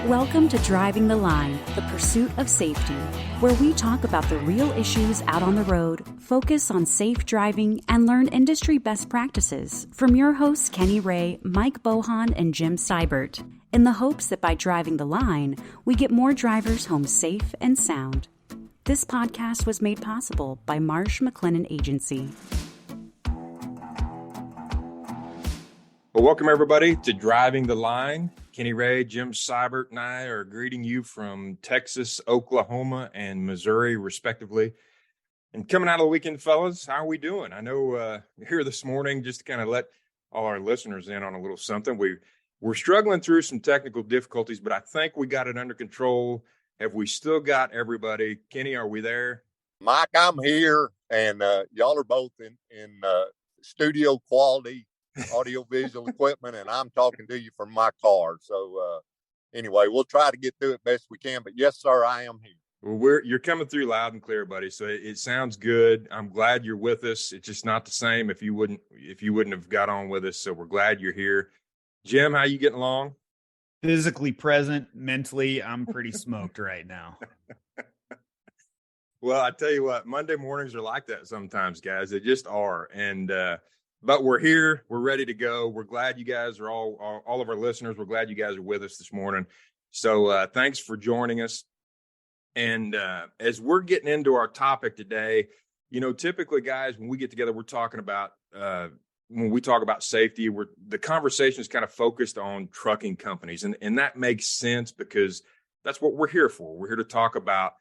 Welcome to Driving the Line, the pursuit of safety, where we talk about the real issues out on the road, focus on safe driving, and learn industry best practices from your hosts Kenny Ray, Mike Bohan, and Jim Seibert, in the hopes that by driving the line, we get more drivers home safe and sound. This podcast was made possible by Marsh McLennan Agency. Well, welcome everybody to Driving the Line. Kenny Ray, Jim Seibert, and I are greeting you from Texas, Oklahoma, and Missouri, respectively. And coming out of the weekend, fellas, how are we doing? I know here this morning, just to kind of let all our listeners in on a little something. We're struggling through some technical difficulties, but I think we got it under control. Have we still got everybody? Kenny, are we there? Mike, I'm here, and y'all are both in studio quality audio-visual equipment, and I'm talking to you from my car. So anyway, we'll try to get through it best we can. But yes, sir, I am here. Well, you're coming through loud and clear, buddy. So it sounds good. I'm glad you're with us. It's just not the same if you wouldn't have got on with us. So we're glad you're here. Jim, how you getting along? Physically present, mentally, I'm pretty smoked right now. Well, I tell you what, Monday mornings are like that sometimes, guys. They just are. And but we're here. We're ready to go. We're glad you guys are all of our listeners. We're glad you guys are with us this morning. So thanks for joining us. And as we're getting into our topic today, you know, typically, guys, when we get together, we're talking about when we talk about safety, the conversation is kind of focused on trucking companies. And that makes sense because that's what we're here for. We're here to talk about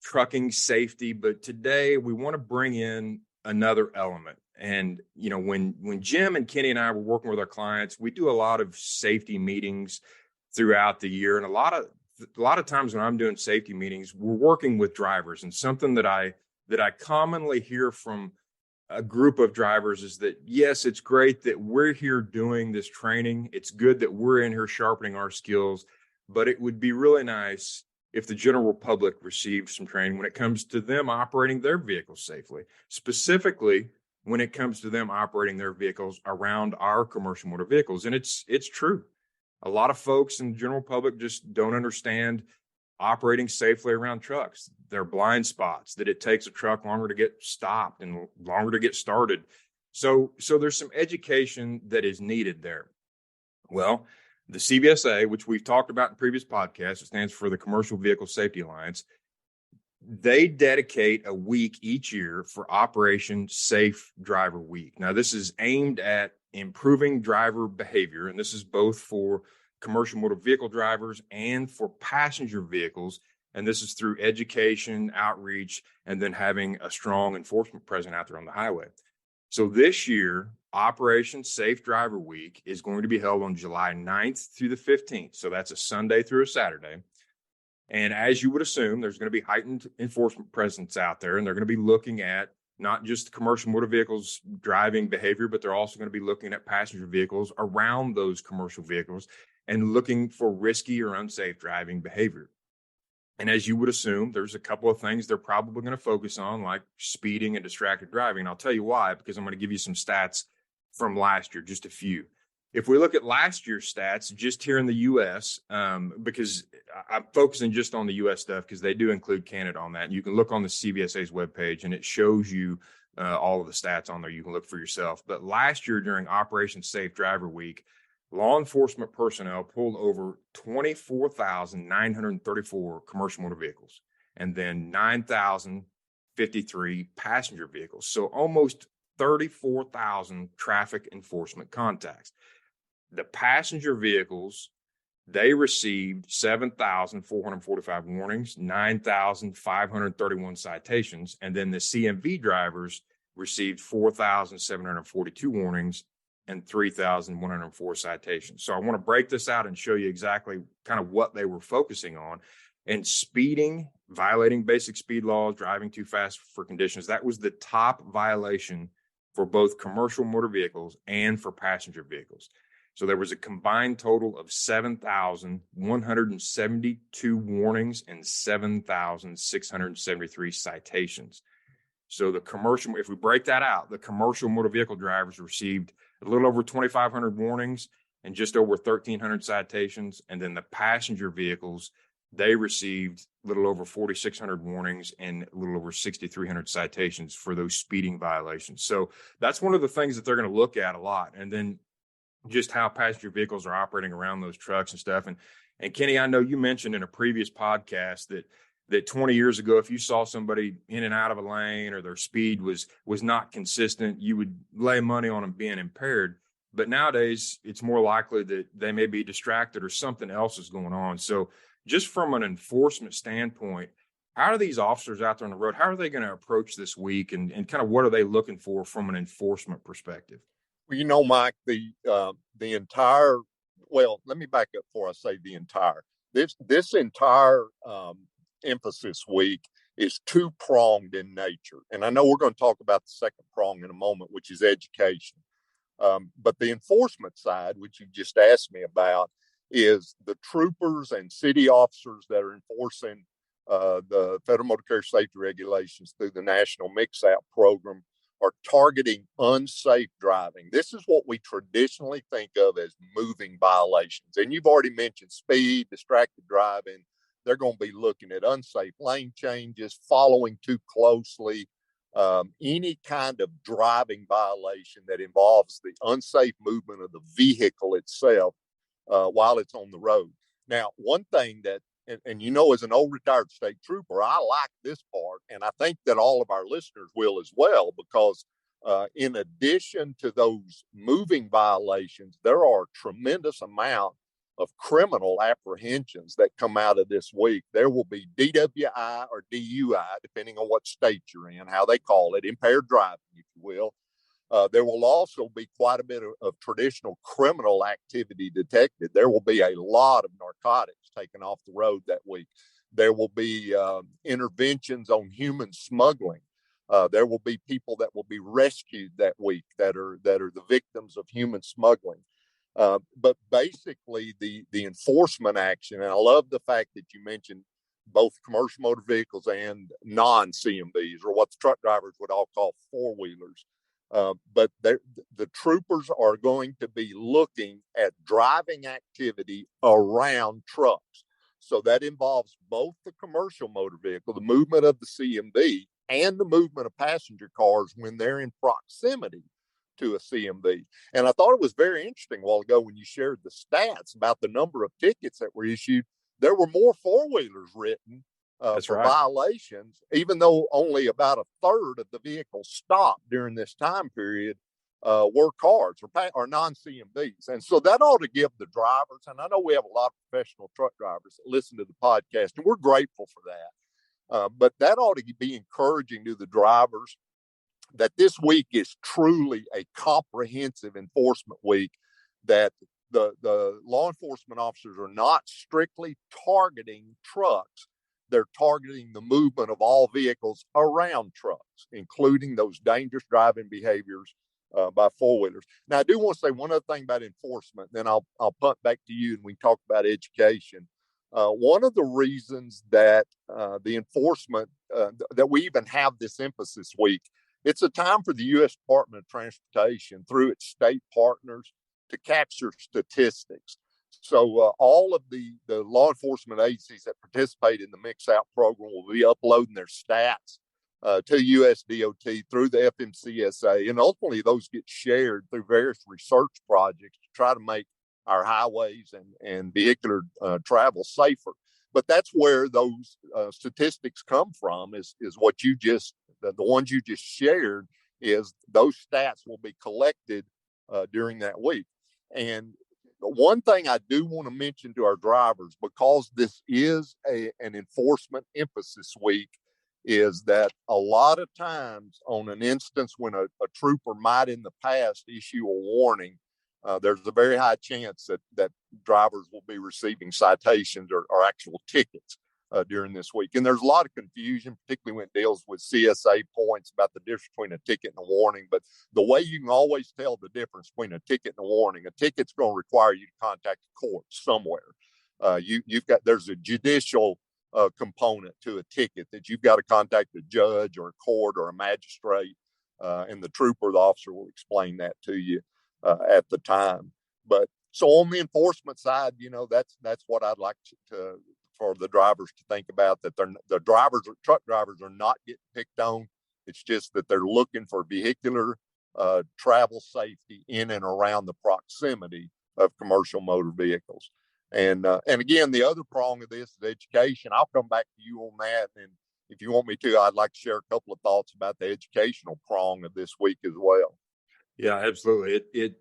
trucking safety. But today we want to bring in another element. And, you know, when Jim and Kenny and I were working with our clients, we do a lot of safety meetings throughout the year. And a lot of times when I'm doing safety meetings, we're working with drivers. And something that I commonly hear from a group of drivers is that, yes, it's great that we're here doing this training. It's good that we're in here sharpening our skills, but it would be really nice if the general public received some training when it comes to them operating their vehicles safely, specifically when it comes to them operating their vehicles around our commercial motor vehicles. And it's true. A lot of folks in the general public just don't understand operating safely around trucks. They're blind spots, that it takes a truck longer to get stopped and longer to get started. So there's some education that is needed there. Well, the CVSA, which we've talked about in previous podcasts, it stands for the Commercial Vehicle Safety Alliance. They dedicate a week each year for Operation Safe Driver Week. Now, this is aimed at improving driver behavior, and this is both for commercial motor vehicle drivers and for passenger vehicles. And this is through education, outreach, and then having a strong enforcement presence out there on the highway. So this year, Operation Safe Driver Week is going to be held on July 9th through the 15th. So that's a Sunday through a Saturday. And as you would assume, there's going to be heightened enforcement presence out there, and they're going to be looking at not just commercial motor vehicles driving behavior, but they're also going to be looking at passenger vehicles around those commercial vehicles and looking for risky or unsafe driving behavior. And as you would assume, there's a couple of things they're probably going to focus on, like speeding and distracted driving. And I'll tell you why, because I'm going to give you some stats from last year, just a few. If we look at last year's stats, just here in the U.S., because I'm focusing just on the U.S. stuff, because they do include Canada on that. And you can look on the CVSA's webpage, and it shows you all of the stats on there. You can look for yourself. But last year during Operation Safe Driver Week, law enforcement personnel pulled over 24,934 commercial motor vehicles and then 9,053 passenger vehicles. So almost 34,000 traffic enforcement contacts. The passenger vehicles, they received 7,445 warnings, 9,531 citations, and then the CMV drivers received 4,742 warnings and 3,104 citations. So I want to break this out and show you exactly kind of what they were focusing on. And speeding, violating basic speed laws, driving too fast for conditions, that was the top violation for both commercial motor vehicles and for passenger vehicles. So there was a combined total of 7,172 warnings and 7,673 citations. So the commercial, if we break that out, the commercial motor vehicle drivers received a little over 2,500 warnings and just over 1,300 citations. And then the passenger vehicles, they received a little over 4,600 warnings and a little over 6,300 citations for those speeding violations. So that's one of the things that they're going to look at a lot. And then just how passenger vehicles are operating around those trucks and stuff. And Kenny, I know you mentioned in a previous podcast that 20 years ago, if you saw somebody in and out of a lane or their speed was not consistent, you would lay money on them being impaired. But nowadays, it's more likely that they may be distracted or something else is going on. So just from an enforcement standpoint, how are these officers out there on the road? How are they going to approach this week, and kind of what are they looking for from an enforcement perspective? Well, Mike, the entire, well, let me back up before I say the entire. This entire emphasis week is two-pronged in nature. And I know we're going to talk about the second prong in a moment, which is education. But the enforcement side, which you just asked me about, is the troopers and city officers that are enforcing the Federal Motor Carrier Safety Regulations through the National Mix-Out Program are targeting unsafe driving. This is what we traditionally think of as moving violations. And you've already mentioned speed, distracted driving. They're going to be looking at unsafe lane changes, following too closely, any kind of driving violation that involves the unsafe movement of the vehicle itself while it's on the road. Now, one thing that, and as an old retired state trooper, I like this part, and I think that all of our listeners will as well, because in addition to those moving violations, there are a tremendous amount of criminal apprehensions that come out of this week. There will be DWI or DUI, depending on what state you're in, how they call it, impaired driving, if you will. There will also be quite a bit of traditional criminal activity detected. There will be a lot of narcotics taken off the road that week. There will be interventions on human smuggling. There will be people that will be rescued that week that are the victims of human smuggling. But basically, the enforcement action, and I love the fact that you mentioned both commercial motor vehicles and non-CMVs, or what the truck drivers would all call four-wheelers. But the troopers are going to be looking at driving activity around trucks. So that involves both the commercial motor vehicle, the movement of the CMV, and the movement of passenger cars when they're in proximity to a CMV. And I thought it was very interesting a while ago when you shared the stats about the number of tickets that were issued. There were more four-wheelers written for violations, even though only about a third of the vehicles stopped during this time period were cars or non-CMVs. And so that ought to give the drivers, and I know we have a lot of professional truck drivers that listen to the podcast, and we're grateful for that. But that ought to be encouraging to the drivers that this week is truly a comprehensive enforcement week, that the law enforcement officers are not strictly targeting trucks. They're targeting the movement of all vehicles around trucks, including those dangerous driving behaviors by four-wheelers. Now, I do want to say one other thing about enforcement, then I'll punt back to you and we talk about education. One of the reasons that the enforcement, that we even have this emphasis week, it's a time for the U.S. Department of Transportation through its state partners to capture statistics. So all of the law enforcement agencies that participate in the Mix-Out program will be uploading their stats to USDOT through the FMCSA. And ultimately, those get shared through various research projects to try to make our highways and vehicular travel safer. But that's where those statistics come from, is what you just, the ones you just shared, is those stats will be collected during that week. And one thing I do want to mention to our drivers, because this is an enforcement emphasis week, is that a lot of times on an instance when a trooper might in the past issue a warning, there's a very high chance that drivers will be receiving citations or actual tickets during this week. And there's a lot of confusion, particularly when it deals with CSA points, about the difference between a ticket and a warning. But the way you can always tell the difference between a ticket and a warning, a ticket's going to require you to contact the court somewhere. There's a judicial component to a ticket that you've got to contact a judge or a court or a magistrate, and the trooper, the officer, will explain that to you at the time. But So on the enforcement side, that's what I'd like for the drivers to think about, that truck drivers are not getting picked on. It's just that they're looking for vehicular travel safety in and around the proximity of commercial motor vehicles. And again, the other prong of this is education. I'll come back to you on that. And if you want me to, I'd like to share a couple of thoughts about the educational prong of this week as well. Yeah, absolutely.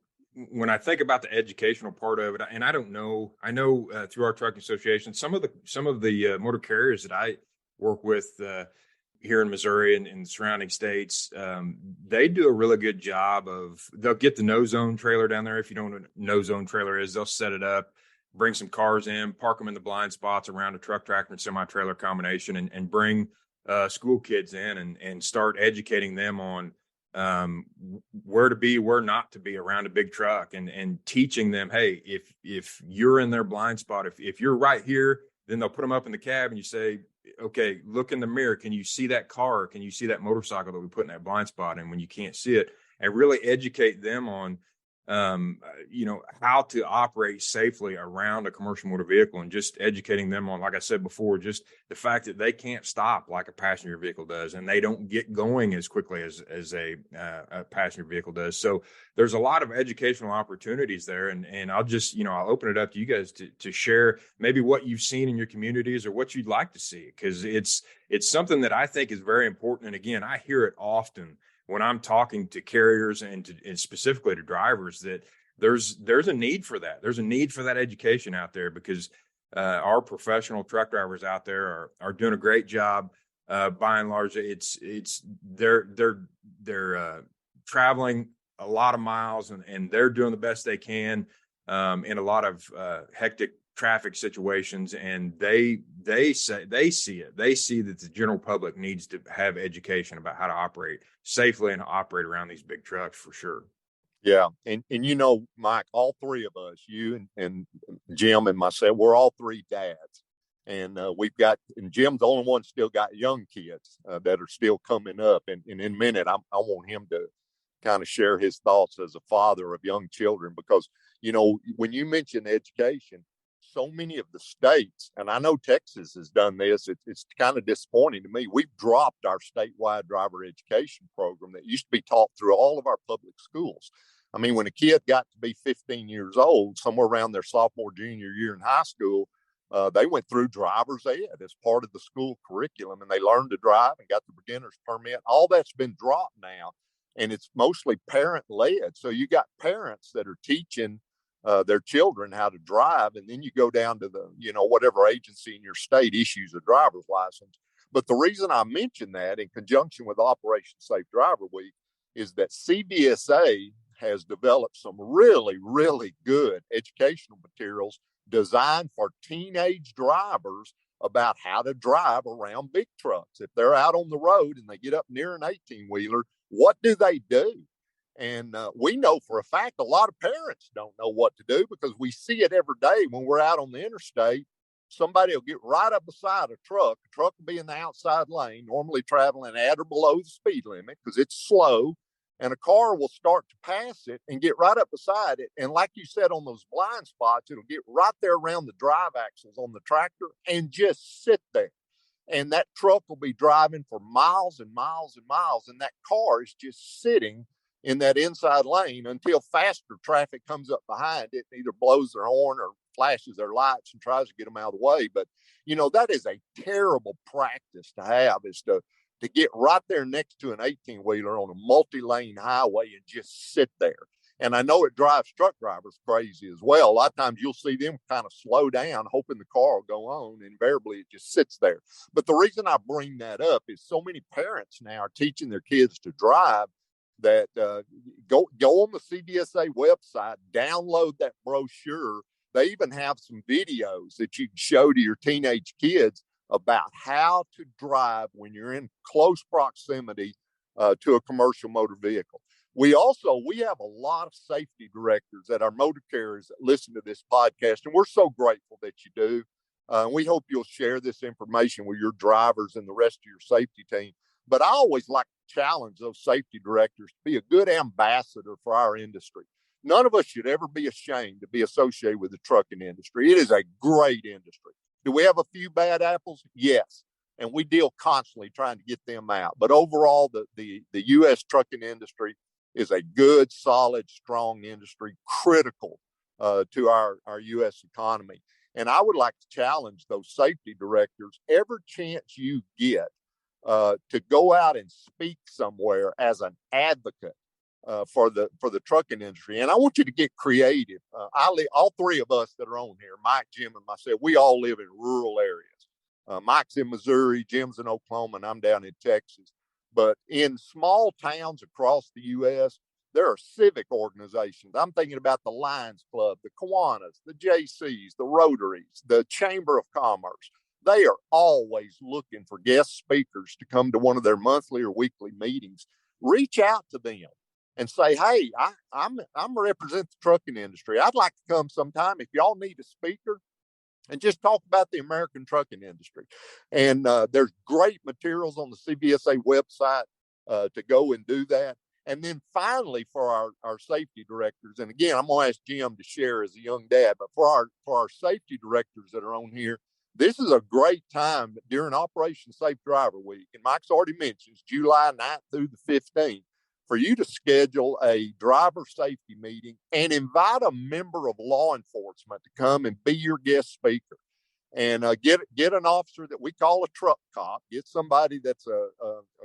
When I think about the educational part of it, and I know through our trucking association, some of the motor carriers that I work with here in Missouri and in the surrounding states, they do a really good job they'll get the no zone trailer down there. If you don't know what a no zone trailer is, they'll set it up, bring some cars in, park them in the blind spots around a truck, tractor, and semi-trailer combination, and bring school kids in and start educating them on where to be, where not to be around a big truck, and teaching them, hey, if you're in their blind spot, if you're right here, then they'll put them up in the cab and you say, okay, look in the mirror. Can you see that car? Can you see that motorcycle that we put in that blind spot? And when you can't see it, and really educate them on how to operate safely around a commercial motor vehicle, and just educating them on, like I said before, just the fact that they can't stop like a passenger vehicle does, and they don't get going as quickly as a passenger vehicle does. So there's a lot of educational opportunities there. And I'll just, I'll open it up to you guys to share maybe what you've seen in your communities or what you'd like to see, because it's something that I think is very important. And again, I hear it often when I'm talking to carriers and specifically to drivers, that there's a need for that. There's a need for that education out there, because our professional truck drivers out there are doing a great job. By and large, they're traveling a lot of miles, and they're doing the best they can in a lot of hectic traffic situations, and they see it. They see that the general public needs to have education about how to operate safely and operate around these big trucks, for sure. Yeah. And Mike, all three of us, you and Jim and myself, we're all three dads. And and Jim's the only one still got young kids that are still coming up. And in a minute, I want him to kind of share his thoughts as a father of young children, because, when you mention education, so many of the states, and I know Texas has done this, it's kind of disappointing to me. We've dropped our statewide driver education program that used to be taught through all of our public schools. I mean, when a kid got to be 15 years old, somewhere around their sophomore, junior year in high school, they went through driver's ed as part of the school curriculum, and they learned to drive and got the beginner's permit. All that's been dropped now, and it's mostly parent-led. So you got parents that are teaching their children how to drive, and then you go down to the whatever agency in your state issues a driver's license. But the reason I mention that in conjunction with Operation Safe Driver Week is that CVSA has developed some really, really good educational materials designed for teenage drivers about how to drive around big trucks. If they're out on the road and they get up near an 18-wheeler, what do they do? And we know for a fact a lot of parents don't know what to do, because we see it every day when we're out on the interstate. Somebody will get right up beside a truck. The truck will be in the outside lane, normally traveling at or below the speed limit because it's slow. And a car will start to pass it and get right up beside it. And like you said, on those blind spots, it'll get right there around the drive axles on the tractor and just sit there. And that truck will be driving for miles and miles and miles. And that car is just sitting in that inside lane until faster traffic comes up behind it and either blows their horn or flashes their lights and tries to get them out of the way. But, that is a terrible practice to have, is to get right there next to an 18-wheeler on a multi-lane highway and just sit there. And I know it drives truck drivers crazy as well. A lot of times you'll see them kind of slow down, hoping the car will go on. Invariably, it just sits there. But the reason I bring that up is so many parents now are teaching their kids to drive that go on the CVSA website, download that brochure. They even have some videos that you can show to your teenage kids about how to drive when you're in close proximity to a commercial motor vehicle. We have a lot of safety directors at our motor carriers that listen to this podcast, and we're so grateful that you do. We hope you'll share this information with your drivers and the rest of your safety team. But I always like to challenge those safety directors to be a good ambassador for our industry. none of us should ever be ashamed to be associated with the trucking industry. It is a great industry. Do we have a few bad apples? Yes. And we deal constantly trying to get them out. But overall, the U.S. trucking industry is a good, solid, strong industry, critical to our U.S. economy. And I would like to challenge those safety directors, every chance you get to go out and speak somewhere as an advocate for the trucking industry. And I want you to get creative. All three of us that are on here, Mike, Jim, and myself, we all live in rural areas. Mike's in Missouri, Jim's in Oklahoma, and I'm down in Texas. But in small towns across the U.S., there are civic organizations. I'm thinking about the Lions Club, the Kiwanis, the JCs, the Rotaries, the Chamber of Commerce. They are always looking for guest speakers to come to one of their monthly or weekly meetings. Reach out to them and say, hey, I'm represent the trucking industry. I'd like to come sometime. If y'all need a speaker, and just talk about the American trucking industry. And there's great materials on the CVSA website to go and do that. And then finally, for our safety directors, and again, I'm going to ask Jim to share as a young dad, but for our safety directors that are on here, this is a great time during Operation Safe Driver Week. And Mike's already mentioned July 9th through the 15th. For you to schedule a driver safety meeting and invite a member of law enforcement to come and be your guest speaker, and get an officer that we call a truck cop. Get somebody that's a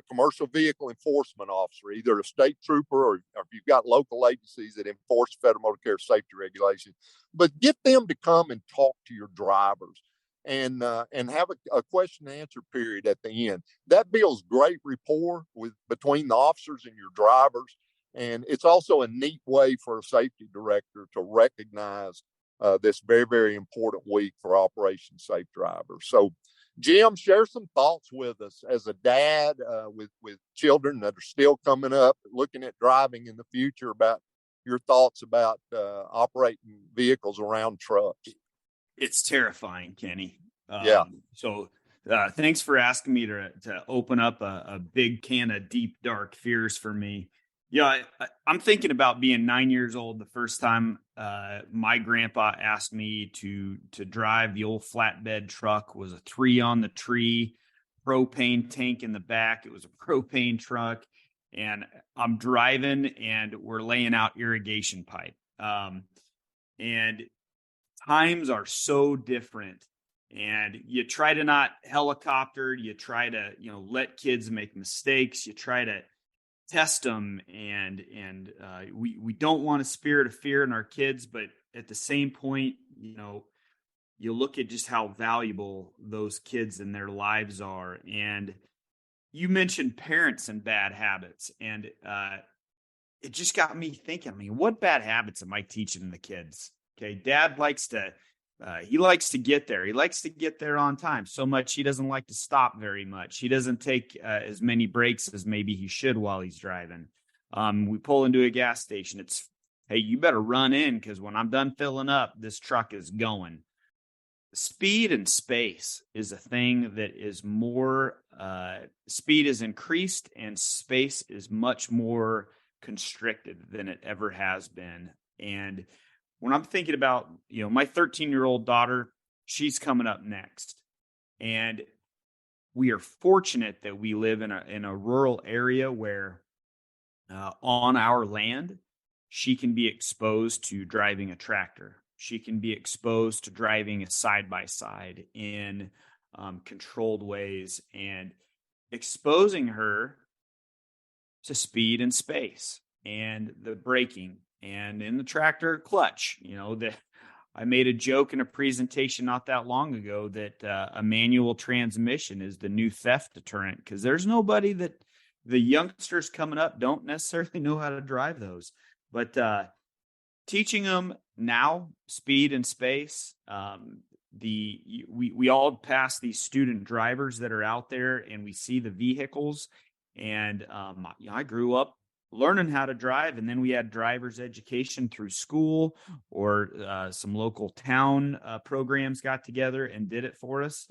commercial vehicle enforcement officer, either a state trooper or if you've got local agencies that enforce federal motor carrier safety regulations. But get them to come and talk to your drivers. And have a question and answer period at the end. That builds great rapport between the officers and your drivers. And it's also a neat way for a safety director to recognize this very, very important week for Operation Safe Driver. So, Jim, share some thoughts with us as a dad with children that are still coming up, looking at driving in the future, about your thoughts about operating vehicles around trucks. It's terrifying, Kenny. Yeah. So thanks for asking me to open up a big can of deep, dark fears for me. Yeah, I'm thinking about being 9 years old the first time my grandpa asked me to drive the old flatbed truck. It was a 3 on the tree, propane tank in the back. It was a propane truck. And I'm driving and we're laying out irrigation pipe. And times are so different, and you try to not helicopter, you try to, let kids make mistakes, you try to test them, and we don't want a spirit of fear in our kids, but at the same point, you look at just how valuable those kids and their lives are. And you mentioned parents and bad habits, and it just got me thinking, what bad habits am I teaching the kids? Okay, dad likes to get there. He likes to get there on time so much. He doesn't like to stop very much. He doesn't take as many breaks as maybe he should while he's driving. We pull into a gas station. It's, hey, you better run in, because when I'm done filling up, this truck is going. Speed and space is a thing that is more, speed is increased and space is much more constricted than it ever has been. And when I'm thinking about, my 13-year-old daughter, she's coming up next. And we are fortunate that we live in a rural area where on our land, she can be exposed to driving a tractor. She can be exposed to driving a side-by-side in controlled ways, and exposing her to speed and space and the braking. And in the tractor, clutch. I made a joke in a presentation not that long ago that a manual transmission is the new theft deterrent, because there's nobody that the youngsters coming up don't necessarily know how to drive those. But teaching them now, speed and space. We all pass these student drivers that are out there, and we see the vehicles. And I grew up learning how to drive, and then we had driver's education through school, or some local town programs got together and did it for us.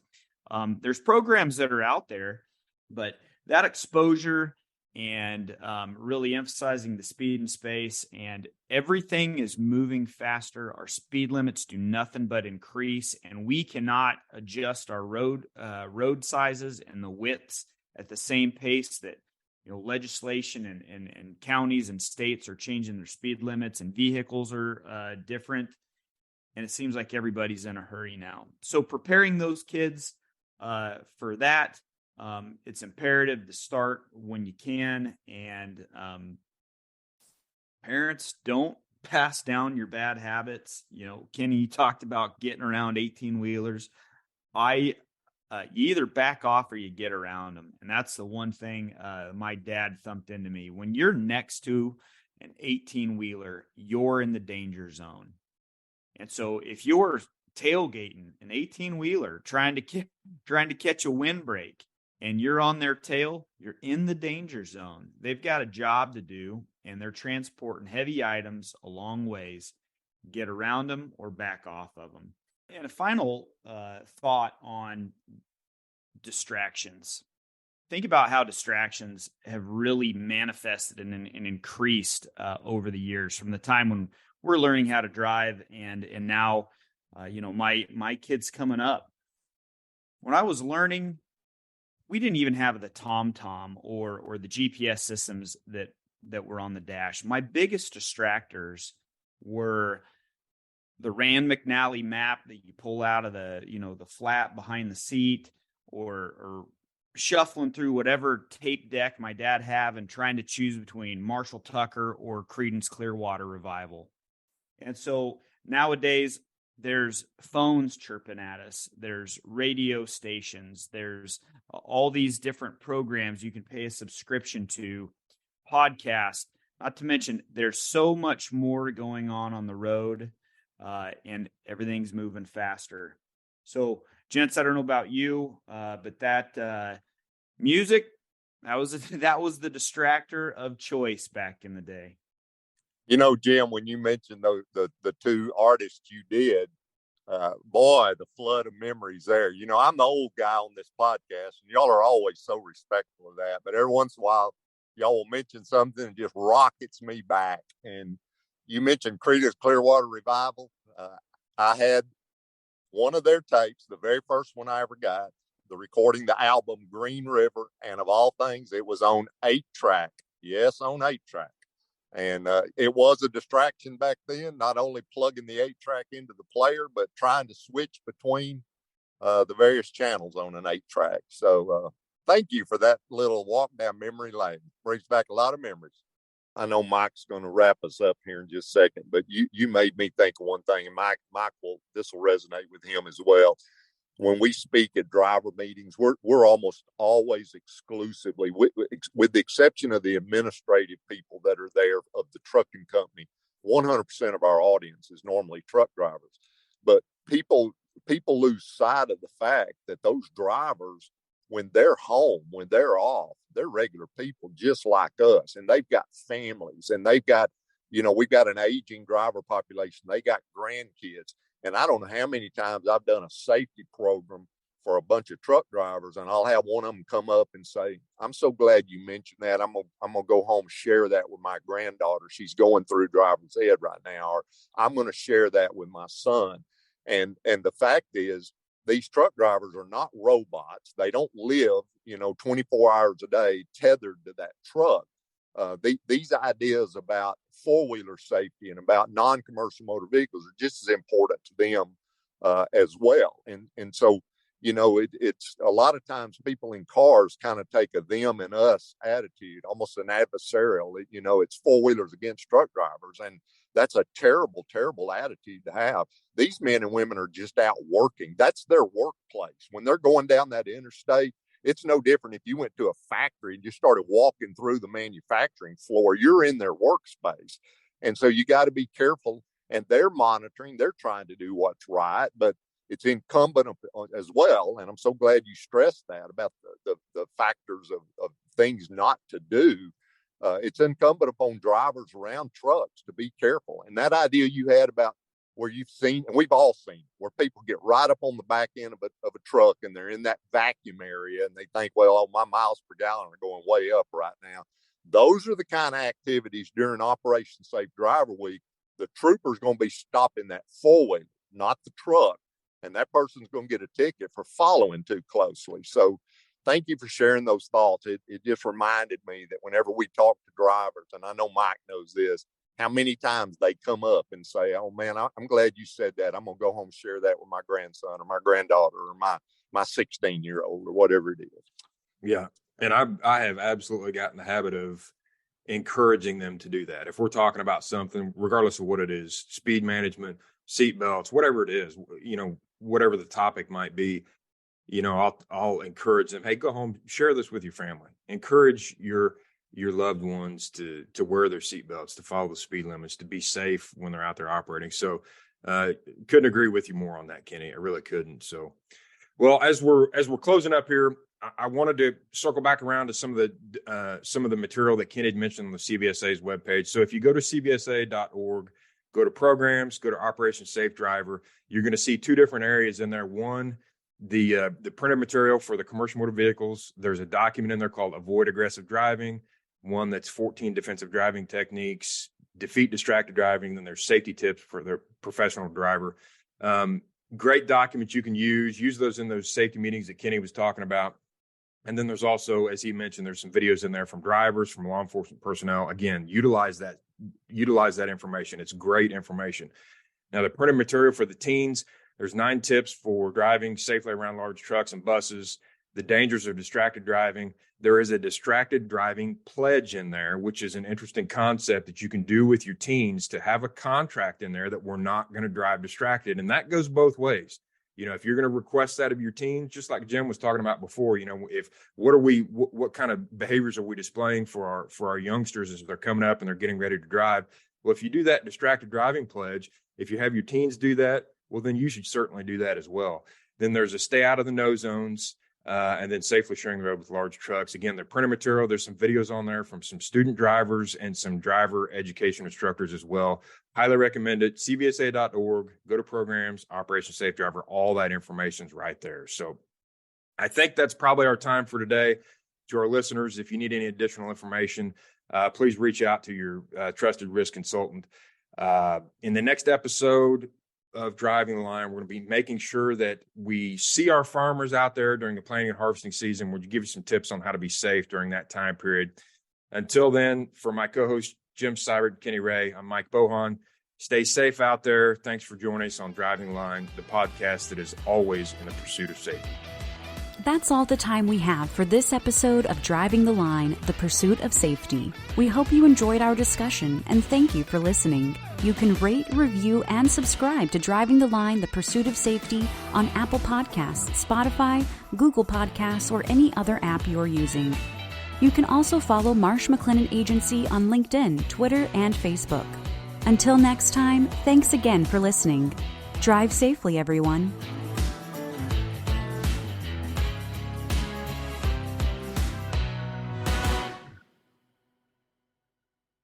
There's programs that are out there, but that exposure and really emphasizing the speed and space, and everything is moving faster. Our speed limits do nothing but increase, and we cannot adjust our road sizes and the widths at the same pace that legislation and counties and states are changing their speed limits, and vehicles are different. And it seems like everybody's in a hurry now. So preparing those kids for that, it's imperative to start when you can. And parents, don't pass down your bad habits. Kenny, you talked about getting around 18-wheelers. You either back off or you get around them. And that's the one thing my dad thumped into me. When you're next to an 18-wheeler, you're in the danger zone. And so if you're tailgating an 18-wheeler trying to catch a windbreak and you're on their tail, you're in the danger zone. They've got a job to do, and they're transporting heavy items a long ways. Get around them or back off of them. And a final thought on distractions. Think about how distractions have really manifested and increased over the years, from the time when we're learning how to drive and now, my kids coming up. When I was learning, we didn't even have the TomTom or the GPS systems that were on the dash. My biggest distractors were the Rand McNally map that you pull out of the flap behind the seat, or shuffling through whatever tape deck my dad have and trying to choose between Marshall Tucker or Creedence Clearwater Revival. And so nowadays there's phones chirping at us. There's radio stations. There's all these different programs you can pay a subscription to, podcasts, not to mention there's so much more going on the road, and everything's moving faster. So gents, I don't know about you, but that music, that was the distractor of choice back in the day. Jim, when you mentioned the two artists you did, boy, the flood of memories there. I'm the old guy on this podcast, and y'all are always so respectful of that. But every once in a while, y'all will mention something and just rockets me back. And you mentioned Creedence Clearwater Revival. I had one of their tapes, the very first one I ever got, the album Green River, and of all things, it was on 8-track. Yes, on 8-track. And it was a distraction back then, not only plugging the 8-track into the player, but trying to switch between the various channels on an 8-track. So thank you for that little walk down memory lane. Brings back a lot of memories. I know Mike's going to wrap us up here in just a second, but you made me think of one thing, and Mike this will resonate with him as well. When we speak at driver meetings, we're almost always exclusively, with the exception of the administrative people that are there of the trucking company, 100% of our audience is normally truck drivers. But people lose sight of the fact that those drivers, when they're home, when they're off, they're regular people just like us, and they've got families, and they've got, we've got an aging driver population. They got grandkids. And I don't know how many times I've done a safety program for a bunch of truck drivers, and I'll have one of them come up and say, "I'm so glad you mentioned that. I'm gonna go home and share that with my granddaughter. She's going through driver's ed right now, or I'm gonna share that with my son." And the fact is, these truck drivers are not robots. They don't live, 24 hours a day tethered to that truck. These ideas about four-wheeler safety and about non-commercial motor vehicles are just as important to them as well. And so, it's a lot of times people in cars kind of take a them and us attitude, almost an adversarial. It's four-wheelers against truck drivers. And that's a terrible, terrible attitude to have. These men and women are just out working. That's their workplace. When they're going down that interstate, it's no different if you went to a factory and just started walking through the manufacturing floor. You're in their workspace. And so you got to be careful. And they're monitoring. They're trying to do what's right. But it's incumbent as well. And I'm so glad you stressed that about the factors of things not to do. It's incumbent upon drivers around trucks to be careful. And that idea you had about where you've seen, and we've all seen, where people get right up on the back end of a truck and they're in that vacuum area and they think, well, my miles per gallon are going way up right now. Those are the kind of activities during Operation Safe Driver Week. The trooper's going to be stopping that four-wheeler, not the truck. And that person's going to get a ticket for following too closely. So thank you for sharing those thoughts. It just reminded me that whenever we talk to drivers, and I know Mike knows this, how many times they come up and say, oh man, I'm glad you said that. I'm going to go home and share that with my grandson or my granddaughter or my 16-year-old or whatever it is. Yeah. And I have absolutely gotten the habit of encouraging them to do that. If we're talking about something, regardless of what it is, speed management, seat belts, whatever it is, whatever the topic might be, I'll encourage them. Hey, go home, share this with your family. Encourage your loved ones to wear their seat belts, to follow the speed limits, to be safe when they're out there operating. So couldn't agree with you more on that, Kenny. I really couldn't. So, well, as we're closing up here, I wanted to circle back around to some of the material that Kenny had mentioned on the CVSA's webpage. So if you go to cvsa.org, go to programs, go to Operation Safe Driver, you're going to see two different areas in there. One, the printed material for the commercial motor vehicles. There's a document in there called Avoid Aggressive Driving, one that's 14 defensive driving techniques, defeat distracted driving, then there's safety tips for the professional driver. Great documents you can use those in those safety meetings that Kenny was talking about. And then there's also, as he mentioned, there's some videos in there from drivers, from law enforcement personnel. Again, utilize that information. It's great information. Now, the printed material for the teens, there's 9 tips for driving safely around large trucks and buses, the dangers of distracted driving. There is a distracted driving pledge in there, which is an interesting concept that you can do with your teens, to have a contract in there that we're not going to drive distracted. And that goes both ways. If you're going to request that of your teens, just like Jim was talking about before, what kind of behaviors are we displaying for our youngsters as they're coming up and they're getting ready to drive? Well, if you do that distracted driving pledge, if you have your teens do that, well, then you should certainly do that as well. Then there's a stay out of the no zones, and then safely sharing the road with large trucks. Again, the printed material, there's some videos on there from some student drivers and some driver education instructors as well. Highly recommend it. CVSA.org, go to programs, Operation Safe Driver, all that information is right there. So I think that's probably our time for today. To our listeners, if you need any additional information, please reach out to your trusted risk consultant. In the next episode of Driving the Line, we're going to be making sure that we see our farmers out there during the planting and harvesting season. We'll give you some tips on how to be safe during that time period. Until then, for my co-host Jim Seibert, Kenny Ray, I'm Mike Bohan. Stay safe out there. Thanks for joining us on Driving the Line, the podcast that is always in the pursuit of safety. That's all the time we have for this episode of Driving the Line, the Pursuit of Safety. We hope you enjoyed our discussion, and thank you for listening. You can rate, review, and subscribe to Driving the Line, the Pursuit of Safety on Apple Podcasts, Spotify, Google Podcasts, or any other app you're using. You can also follow Marsh McLennan Agency on LinkedIn, Twitter, and Facebook. Until next time, thanks again for listening. Drive safely, everyone.